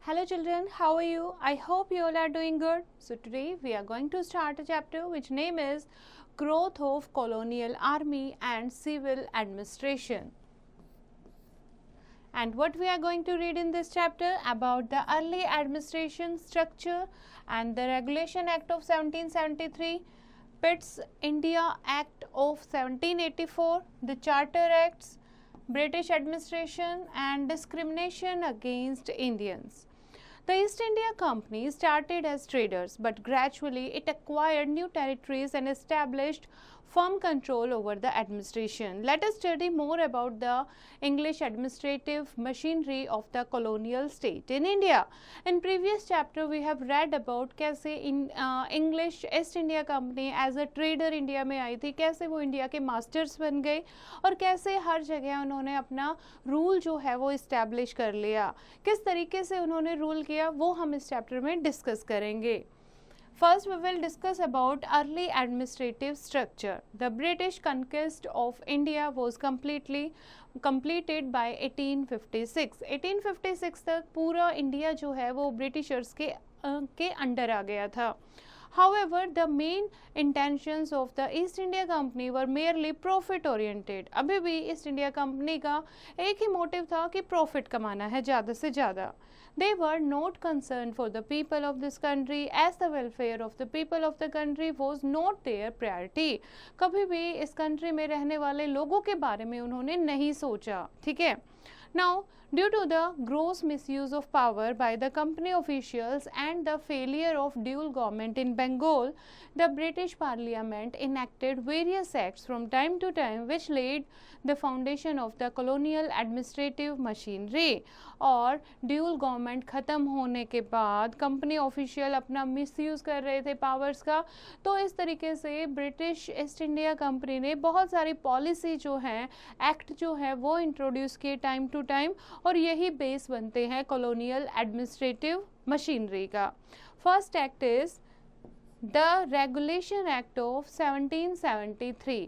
Hello children, how are you? I hope you all are doing good. So today we are going to start a chapter which name is Growth of Colonial Army and Civil Administration. And what we are going to read in this chapter about the early administration structure and the Regulation Act of 1773, Pitt's India Act of 1784, the Charter Acts, British administration and discrimination against Indians. The East India Company started as traders, but gradually it acquired new territories and established firm control over the administration. Let us study more about the English administrative machinery of the colonial state in India. In previous chapter, we have read about कैसे English East India Company as a trader India में आई थी, कैसे वो India के masters बन गए और कैसे हर जगह उन्होंने अपना रूल जो है वो इस्टेब्लिश कर लिया, किस तरीके से उन्होंने रूल किया वो हम इस चैप्टर में डिस्कस करेंगे. First, we will discuss about early administrative structure. The British conquest of India was completed by 1856. 1856 तक पूरा इंडिया जो है वो ब्रिटिशर्स के अंडर आ गया था. However, the main intentions of the East India Company were merely profit oriented. अभी भी ईस्ट इंडिया कंपनी का एक ही मोटिव था कि प्रॉफिट कमाना है ज़्यादा से ज़्यादा. They were not concerned for the people of this country as the welfare of the people of the country was not their priority. कभी भी इस कंट्री में रहने वाले लोगों के बारे में उन्होंने नहीं सोचा. ठीक है. Now, due to the gross misuse of power by the company officials and the failure of dual government in Bengal, the British Parliament enacted various acts from time to time which laid the foundation of the colonial administrative machinery. और dual government ख़त्म होने के बाद company official अपना misuse कर रहे थे powers का, तो इस तरीके से ब्रिटिश ईस्ट इंडिया कंपनी ने बहुत सारी पॉलिसी जो है, एक्ट जो है वो इंट्रोड्यूस किए टाइम टू टाइम, और यही बेस बनते हैं कॉलोनियल एडमिनिस्ट्रेटिव मशीनरी का. First act is the regulation act of 1773.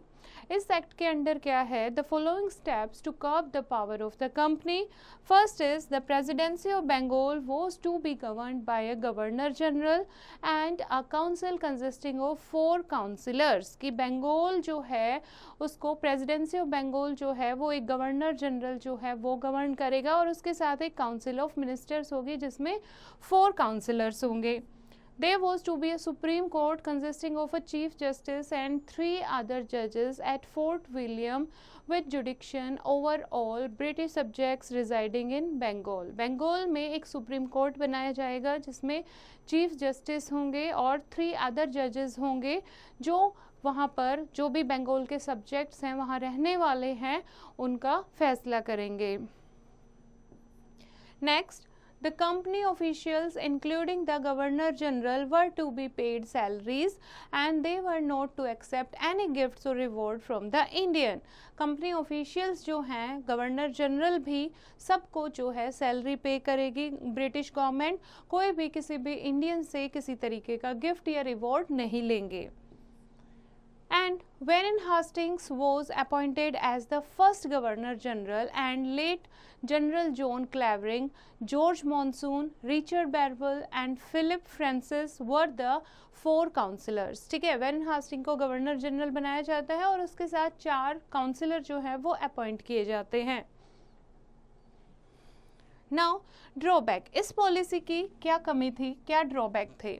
इस एक्ट के अंडर क्या है? The following steps to curb the power of the company. First is the presidency of Bengal was to be governed by a governor general and a council consisting of 4 councillors. कि बंगाल जो है उसको presidency of Bengal जो है वो एक governor general जो है वो गवर्न करेगा और उसके साथ एक काउंसिल ऑफ मिनिस्टर्स होगी जिसमें 4 काउंसिलर्स होंगे. There was to be a Supreme Court consisting of a Chief Justice and 3 other judges at Fort William with jurisdiction over all British subjects residing in Bengal. Bengal में एक supreme court बनाया जाएगा जिसमें chief justice होंगे और 3 other जजेस होंगे जो वहाँ पर जो भी बंगाल के सब्जेक्ट्स हैं वहाँ रहने वाले हैं उनका फैसला करेंगे. Next, the company officials including the governor general were to be paid salaries and they were not to accept any gifts or reward from the Indian. Company officials जो हैं, गवर्नर जनरल भी सबको जो है सैलरी पे करेगी British government, कोई भी किसी भी इंडियन से किसी तरीके का गिफ्ट या रिवॉर्ड नहीं लेंगे. And Warren Hastings was appointed as the first Governor General and late General John Clavering, George Monsoon, Richard Barwell and Philip Francis were the 4 councillors. ठीक है, वेरन हास्टिंग को गवर्नर जनरल बनाया जाता है और उसके साथ 4 काउंसिलर जो है वो अपॉइंट किए जाते हैं. नाउ ड्रॉबैक, इस पॉलिसी की क्या कमी थी, क्या ड्रॉबैक थे?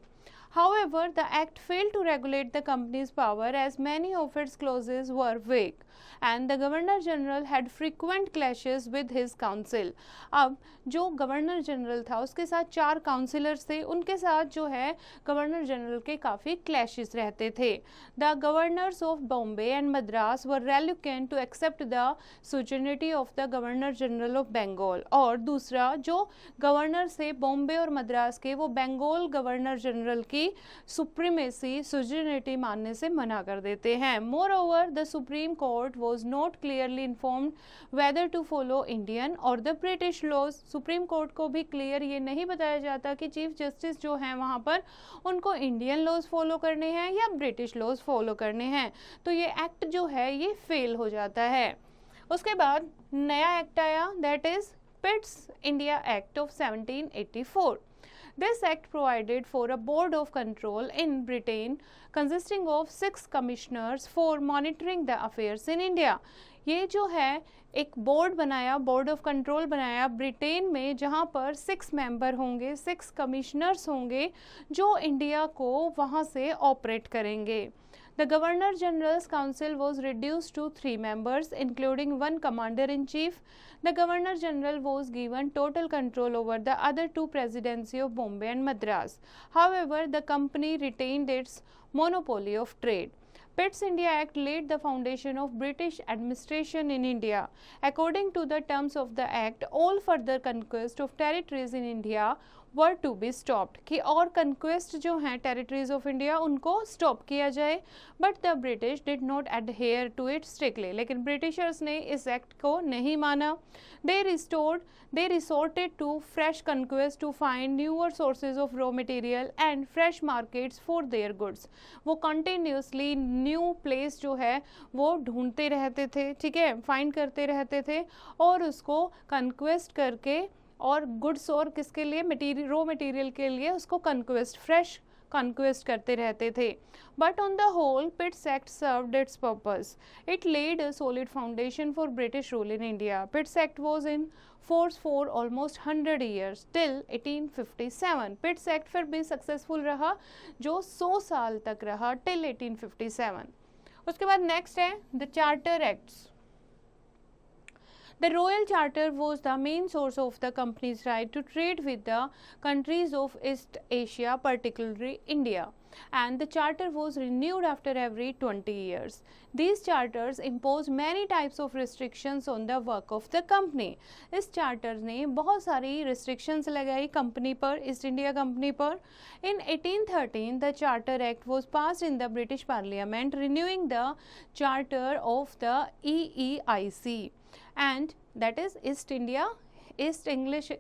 However, the act failed to regulate the company's power as many of its clauses were vague and the Governor General had frequent clashes with his council. अब जो गवर्नर जनरल था उसके साथ 4 काउंसिलर्स थे, उनके साथ जो है गवर्नर जनरल के काफ़ी क्लैशेस रहते थे. The governors of Bombay and Madras were reluctant to accept the sovereignty of the Governor General of Bengal. और दूसरा जो गवर्नर थे बॉम्बे और मद्रास के, वो बंगाल गवर्नर जनरल की सुप्रीमेसी सुजनिटी मानने से मना कर देते हैं. More the supreme court was not clearly informed whether to follow Indian or the British laws. Supreme court को भी क्लियर ये नहीं बताया जाता कि चीफ जस्टिस जो हैं वहाँ पर उनको इंडियन लॉज फॉलो करने हैं या ब्रिटिश लॉज फॉलो करने हैं, तो ये एक्ट जो है ये फेल हो जाता है. उसके बाद नया एक्ट आया, that is Pitt's India Act of 1784. This act provided for a board of control in Britain consisting of 6 commissioners for monitoring the affairs in India. ये जो है एक बोर्ड बनाया, बोर्ड ऑफ कंट्रोल बनाया ब्रिटेन में, जहाँ पर 6 मेंबर होंगे, 6 कमिश्नर्स होंगे जो इंडिया को वहाँ से ऑपरेट करेंगे. The Governor General's Council was reduced to 3 members, including 1 Commander-in-Chief. The Governor General was given total control over the other 2 presidency of Bombay and Madras. However, the company retained its monopoly of trade. Pitt's India Act laid the foundation of British administration in India. According to the terms of the Act, all further conquest of territories in India were to be stopped. कि और conquest जो हैं territories of India उनको stop किया जाए. But the British did not adhere to it strictly. लेकिन Britishers ने इस act को नहीं माना. They resorted to fresh conquest to find newer sources of raw material and fresh markets for their goods. वो continuously new place जो है वो ढूंढते रहते थे, ठीक है, find करते रहते थे और उसको conquest करके और गुड्स और किसके लिए, मटीरियल, रॉ मटेरियल के लिए उसको कंक्वेस्ट, फ्रेश कंक्वेस्ट करते रहते थे. But on the whole Pitt's act served its purpose. It laid a solid foundation for British rule in India. Pitt's act was in force for almost 100 years till 1857. Pitt's act फिर भी successful रहा जो 100 साल तक रहा, till 1857. उसके बाद next है the charter acts. The Royal Charter was the main source of the company's right to trade with the countries of East Asia, particularly India. And the charter was renewed after every 20 years. These charters impose many types of restrictions on the work of the company. इस charter ने बहुत सारी restrictions लगाई company पर, East India Company पर. In 1813, the Charter Act was passed in the British Parliament, renewing the charter of the EEIC. And that is English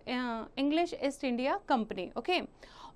East India Company. Okay.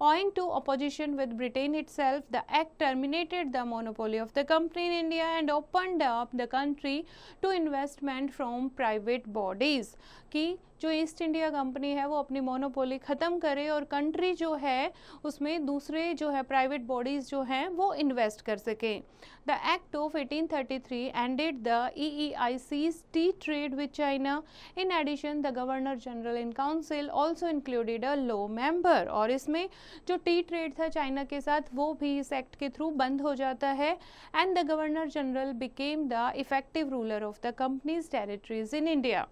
Owing to opposition with Britain itself, the act terminated the monopoly of the company in India and opened up the country to investment from private bodies. कि जो east India company है वो अपनी monopoly ख़त्म करे और country जो है उसमें दूसरे जो है प्राइवेट बॉडीज़ जो हैं वो इन्वेस्ट कर सकें. The act of 1833 ended the EEIC's tea trade with China. In addition the governor general in council also included a law member. और इसमें जो टी ट्रेड था चाइना के साथ वो भी इस एक्ट के थ्रू बंद हो जाता है. And the governor general became the effective ruler of the companies territories in India.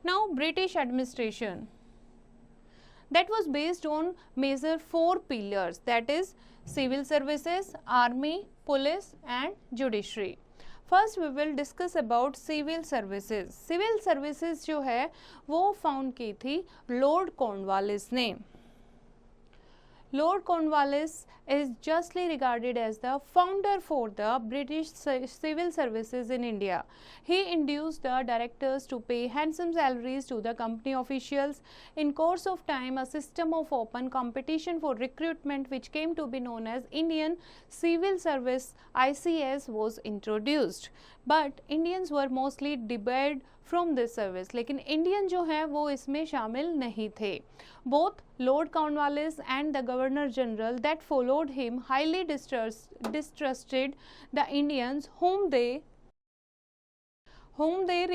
Now, British administration that was based on major 4 pillars, that is civil services, army, police and judiciary. First we will discuss about civil services. Civil services जो है वो found की थी Lord Cornwallis ने. Lord Cornwallis is justly regarded as the founder for the British civil services in India. He induced the directors to pay handsome salaries to the company officials. In course of time, a system of open competition for recruitment, which came to be known as Indian Civil Service (ICS), was introduced. But Indians were mostly debarred from this service. लेकिन Indian जो है वो इसमें शामिल नहीं थे. Both Lord Cornwallis and the Governor General that followed him highly distrusted the Indians whom they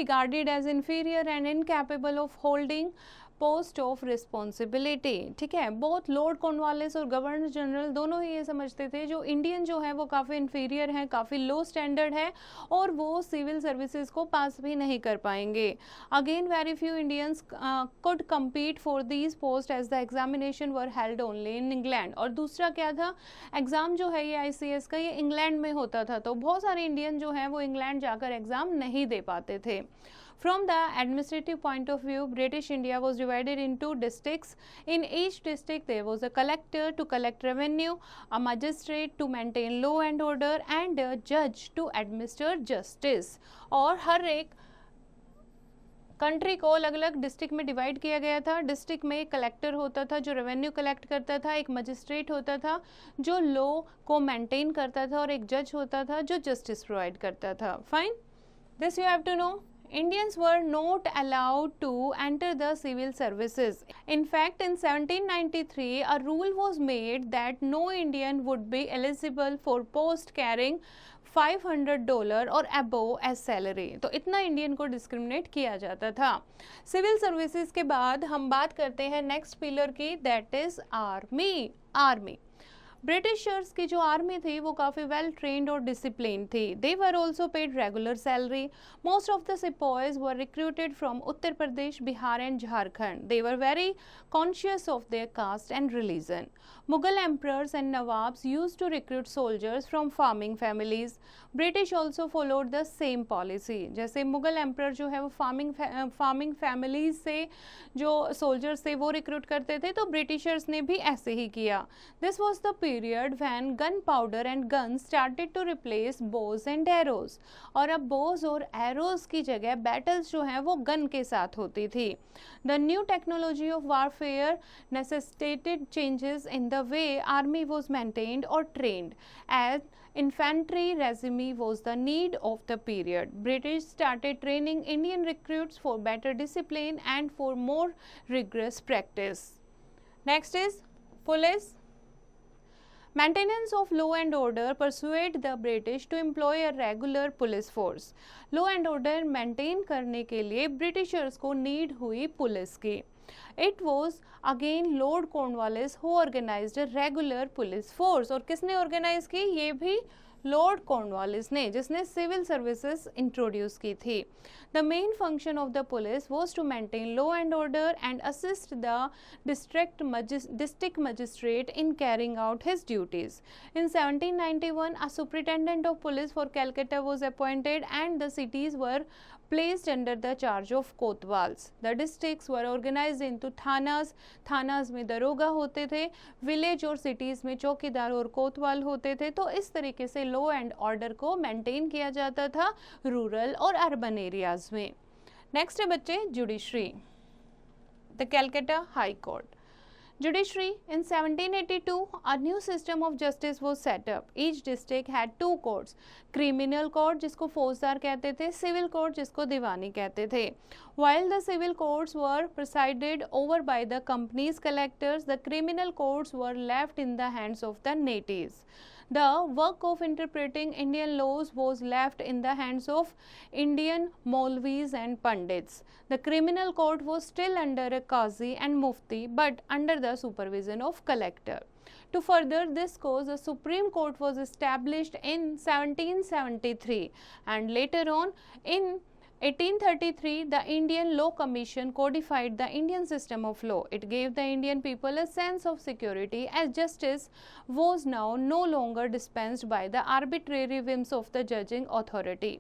regarded as inferior and incapable of holding post of responsibility. ठीक है, बोथ लॉर्ड कॉर्नवालिस और गवर्नर जनरल दोनों ही ये समझते थे जो Indian जो है वो काफ़ी इन्फीरियर हैं, काफ़ी लो स्टैंडर्ड है और वो सिविल सर्विसेज को पास भी नहीं कर पाएंगे. Again very few Indians could compete for these post as the examination were held only in England. और दूसरा क्या था, एग्ज़ाम जो है ये ICS का ये इंग्लैंड में होता था, तो बहुत सारे इंडियन जो हैं वो इंग्लैंड जाकर एग्ज़ाम नहीं दे पाते थे. From the administrative point of view, British India was divided into districts. In each district, there was a collector to collect revenue, a magistrate to maintain law and order, and a judge to administer justice. और हर एक country को अलग अलग district में divide किया गया था. District में एक कलेक्टर होता था जो रेवेन्यू कलेक्ट करता था, एक मजिस्ट्रेट होता था जो लॉ को मेंटेन करता था और एक जज होता था जो जस्टिस प्रोवाइड करता था. Fine, this you have to know. Indians were not allowed to enter the civil services. In fact, in 1793, a rule was made that no Indian would be eligible for post carrying $500 और above as salary. तो इतना Indian को discriminate किया जाता था। Civil services के बाद हम बात करते हैं नेक्स्ट पिलर की, दैट इज आर्मी। ब्रिटिशर्स की जो आर्मी थी वो काफ़ी वेल ट्रेन्ड और डिसिप्लिन थी। They were also paid regular salary. Most of the sepoys were recruited from Uttar Pradesh, Bihar and Jharkhand. They were very conscious of their caste and religion. Mughal emperors and nawabs used to recruit soldiers from farming families. British also followed the same policy. जैसे Mughal emperor जो है वो farming families से जो soldiers थे वो recruit करते थे, तो ब्रिटिशर्स ने भी ऐसे ही किया। This was the period when gunpowder and gun started to replace bows and arrows. और अब बोज और एरोज की जगह बैटल्स जो हैं वो गन के साथ होती थी। The new technology of warfare necessitated changes in the way army was maintained or trained, as infantry regime was the need of the period. British started training Indian recruits for better discipline and for more rigorous practice. Next is police. Maintenance of law and order persuaded the British to employ a regular police force. Law and order maintain करने के लिए Britishers को need हुई police की। It was again Lord Cornwallis who organized a regular police force. और किसने organise की? ये भी लॉर्ड कॉर्नवालिस ने, जिसने सिविल सर्विसेज इंट्रोड्यूस की थी। The main function of the police was to maintain law and order and assist the district magistrate in carrying out his duties. In 1791 a superintendent of police for Calcutta was appointed and the cities were placed under the charge of kotwals. The districts were organized into thanas. थानाज में दरोगा होते थे, village और cities में चौकीदार और कोतवाल होते थे। तो इस तरीके से लॉ एंड ऑर्डर को मेंटेन किया जाता था रूरल और अर्बन एरियाज में। नेक्स्ट है बच्चे judiciary, the Calcutta high court. Judiciary. In 1782, a new system of justice was set up. Each district had two courts. Criminal court जिसको फौजदार कहते थे, civil court जिसको दीवानी कहते थे. While the civil courts were presided over by the company's collectors, the criminal courts were left in the hands of the natives. The work of interpreting Indian laws was left in the hands of Indian Maulvis and Pandits. The criminal court was still under a Qazi and Mufti, but under the supervision of collector. To further this cause, the Supreme Court was established in 1773, and later on in 1833, the Indian Law Commission codified the Indian system of law. It gave the Indian people a sense of security, as justice was now no longer dispensed by the arbitrary whims of the judging authority.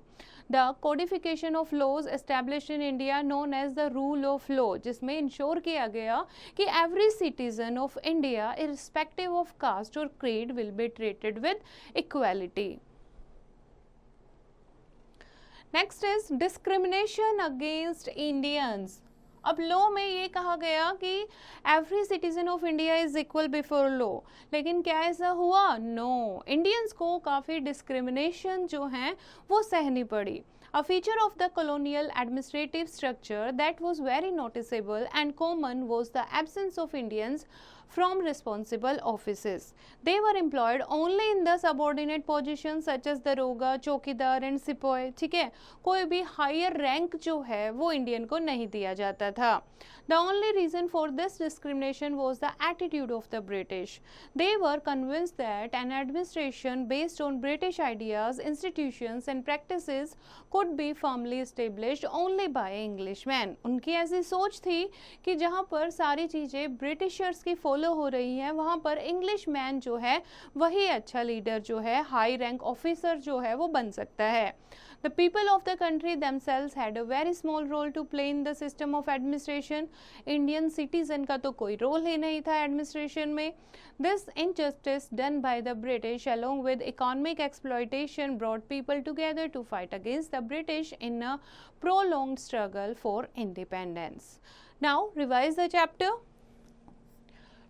The codification of laws established in India known as the rule of law, जिसमें ensure किया गया कि every citizen of India, irrespective of caste or creed, will be treated with equality. Next is discrimination against Indians. अब law में ये कहा गया कि every citizen of India is equal before law, लेकिन क्या ऐसा हुआ? नो, इंडियंस को काफ़ी डिस्क्रिमिनेशन जो हैं वो सहनी पड़ी। A feature of the colonial administrative structure that was very noticeable and common was the absence of Indians from responsible offices. They were employed only in the subordinate positions such as daroga, चौकीदार and सिपाही। ठीक है, कोई भी higher rank जो है वो Indian को नहीं दिया जाता था। The only reason for this discrimination was the attitude of the British. They were convinced that an administration based on British ideas, institutions and practices could be firmly established only by Englishmen. उनकी ऐसी सोच थी कि जहाँ पर सारी चीज़ें Britishers की फॉलो हो रही हैं, वहाँ पर इंग्लिश मैन जो है वही अच्छा लीडर जो है, हाई रैंक ऑफिसर जो है वो बन सकता है। The people of the country themselves had a very small role to play in the system of administration. Indian citizen का तो कोई रोल ही नहीं था एडमिनिस्ट्रेशन में। This injustice done by the British along with economic exploitation brought people together to fight against the British in a prolonged struggle for independence. Now revise the chapter.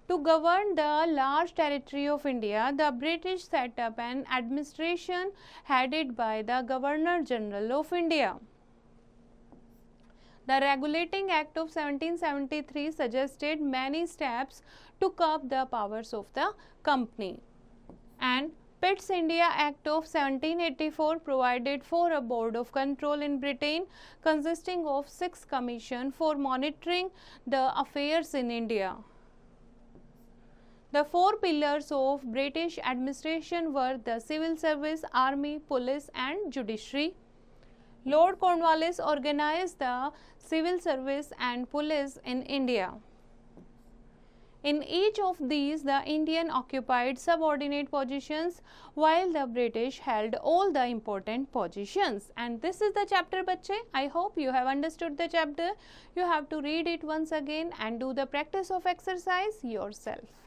To govern the large territory of India, the British set up an administration headed by the Governor General of India. The Regulating Act of 1773 suggested many steps to curb the powers of the company. And Pitt's India Act of 1784 provided for a board of control in Britain consisting of 6 commissions for monitoring the affairs in India. The 4 pillars of British administration were the civil service, army, police and judiciary. Lord Cornwallis organized the civil service and police in India. In each of these, the Indian occupied subordinate positions while the British held all the important positions. And this is the chapter, bachche. I hope you have understood the chapter. You have to read it once again and do the practice of exercise yourself.